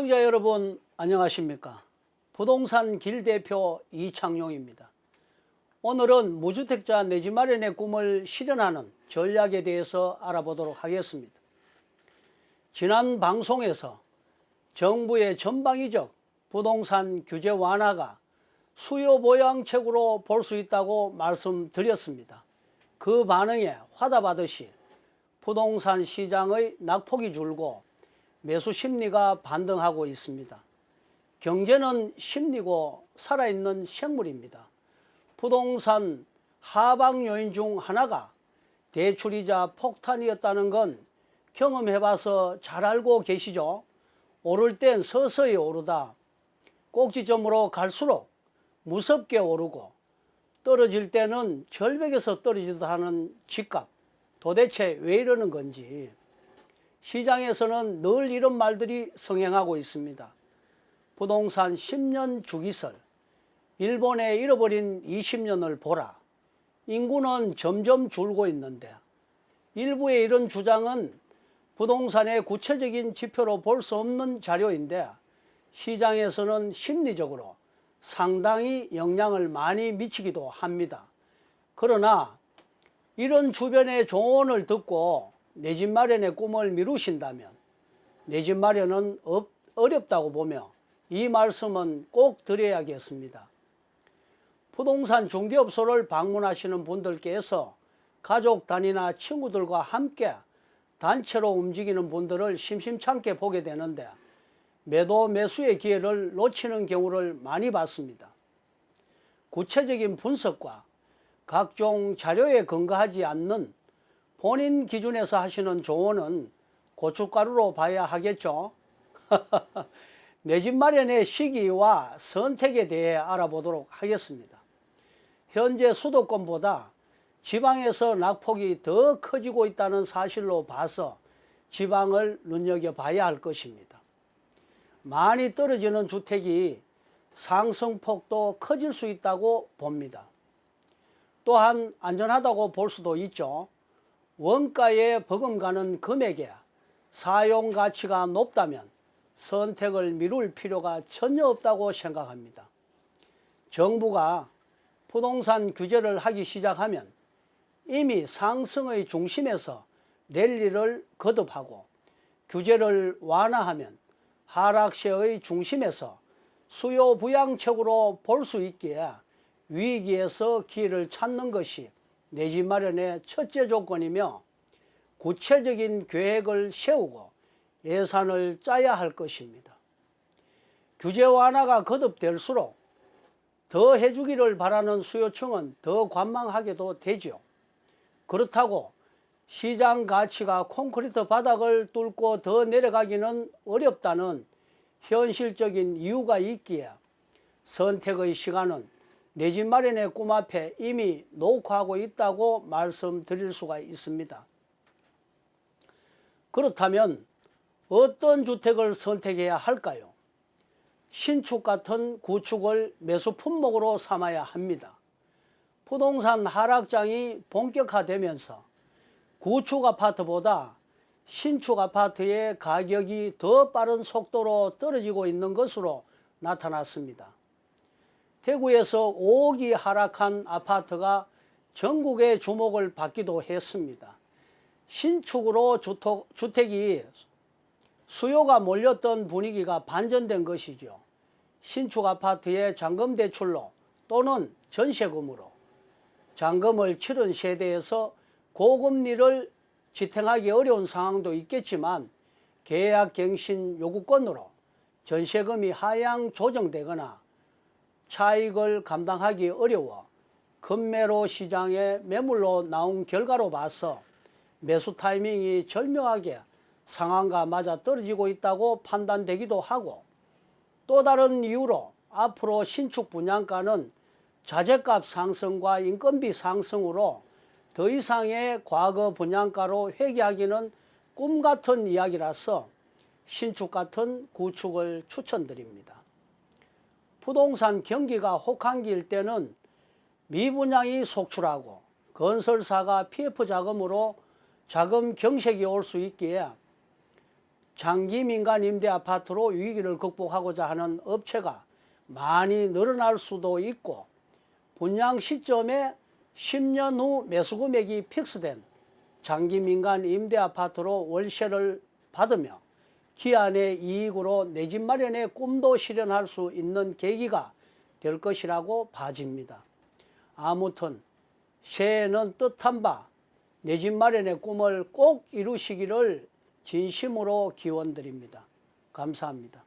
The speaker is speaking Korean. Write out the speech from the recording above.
시청자 여러분 안녕하십니까? 부동산 길대표 이창용입니다. 오늘은 무주택자 내 집 마련의 꿈을 실현하는 전략에 대해서 알아보도록 하겠습니다. 지난 방송에서 정부의 전방위적 부동산 규제 완화가 수요 보양책으로 볼 수 있다고 말씀드렸습니다. 그 반응에 화답하듯이 부동산 시장의 낙폭이 줄고 매수 심리가 반등하고 있습니다. 경제는 심리고 살아있는 생물입니다. 부동산 하방 요인 중 하나가 대출이자 폭탄이었다는 건 경험해봐서 잘 알고 계시죠? 오를 땐 서서히 오르다 꼭지점으로 갈수록 무섭게 오르고 떨어질 때는 절벽에서 떨어지듯 하는 집값, 도대체 왜 이러는 건지 시장에서는 늘 이런 말들이 성행하고 있습니다. 부동산 10년 주기설, 일본에 잃어버린 20년을 보라. 인구는 점점 줄고 있는데 일부의 이런 주장은 부동산의 구체적인 지표로 볼 수 없는 자료인데 시장에서는 심리적으로 상당히 영향을 많이 미치기도 합니다. 그러나 이런 주변의 조언을 듣고 내 집 마련의 꿈을 미루신다면 내 집 마련은 어렵다고 보며 이 말씀은 꼭 드려야겠습니다. 부동산 중개업소를 방문하시는 분들께서 가족 단위나 친구들과 함께 단체로 움직이는 분들을 심심찮게 보게 되는데 매도 매수의 기회를 놓치는 경우를 많이 봤습니다. 구체적인 분석과 각종 자료에 근거하지 않는 본인 기준에서 하시는 조언은 고춧가루로 봐야 하겠죠. 내 집 마련의 시기와 선택에 대해 알아보도록 하겠습니다. 현재 수도권보다 지방에서 낙폭이 더 커지고 있다는 사실로 봐서 지방을 눈여겨봐야 할 것입니다. 많이 떨어지는 주택이 상승폭도 커질 수 있다고 봅니다. 또한 안전하다고 볼 수도 있죠. 원가에 버금가는 금액에 사용 가치가 높다면 선택을 미룰 필요가 전혀 없다고 생각합니다. 정부가 부동산 규제를 하기 시작하면 이미 상승의 중심에서 랠리를 거듭하고 규제를 완화하면 하락세의 중심에서 수요 부양책으로 볼 수 있기에 위기에서 기회를 찾는 것이 내 집 마련의 첫째 조건이며 구체적인 계획을 세우고 예산을 짜야 할 것입니다. 규제 완화가 거듭될수록 더 해주기를 바라는 수요층은 더 관망하게도 되죠. 그렇다고 시장 가치가 콘크리트 바닥을 뚫고 더 내려가기는 어렵다는 현실적인 이유가 있기에 선택의 시간은 내 집 마련의 꿈 앞에 이미 녹화하고 있다고 말씀드릴 수가 있습니다. 그렇다면 어떤 주택을 선택해야 할까요? 신축 같은 구축을 매수 품목으로 삼아야 합니다. 부동산 하락장이 본격화되면서 구축 아파트보다 신축 아파트의 가격이 더 빠른 속도로 떨어지고 있는 것으로 나타났습니다. 대구에서 5억이 하락한 아파트가 전국의 주목을 받기도 했습니다. 신축으로 주택이 수요가 몰렸던 분위기가 반전된 것이죠. 신축 아파트의 잔금 대출로 또는 전세금으로 잔금을 치른 세대에서 고금리를 지탱하기 어려운 상황도 있겠지만 계약갱신 요구권으로 전세금이 하향 조정되거나 차익을 감당하기 어려워 급매로 시장에 매물로 나온 결과로 봐서 매수 타이밍이 절묘하게 상황과 맞아 떨어지고 있다고 판단되기도 하고 또 다른 이유로 앞으로 신축 분양가는 자재값 상승과 인건비 상승으로 더 이상의 과거 분양가로 회귀하기는 꿈 같은 이야기라서 신축 같은 구축을 추천드립니다. 부동산 경기가 혹한기일 때는 미분양이 속출하고 건설사가 PF 자금으로 자금 경색이 올 수 있기에 장기 민간 임대 아파트로 위기를 극복하고자 하는 업체가 많이 늘어날 수도 있고, 분양 시점에 10년 후 매수 금액이 픽스된 장기 민간 임대 아파트로 월세를 받으며 기한의 이익으로 내 집 마련의 꿈도 실현할 수 있는 계기가 될 것이라고 봐집니다. 아무튼 새해에는 뜻한 바 내 집 마련의 꿈을 꼭 이루시기를 진심으로 기원드립니다. 감사합니다.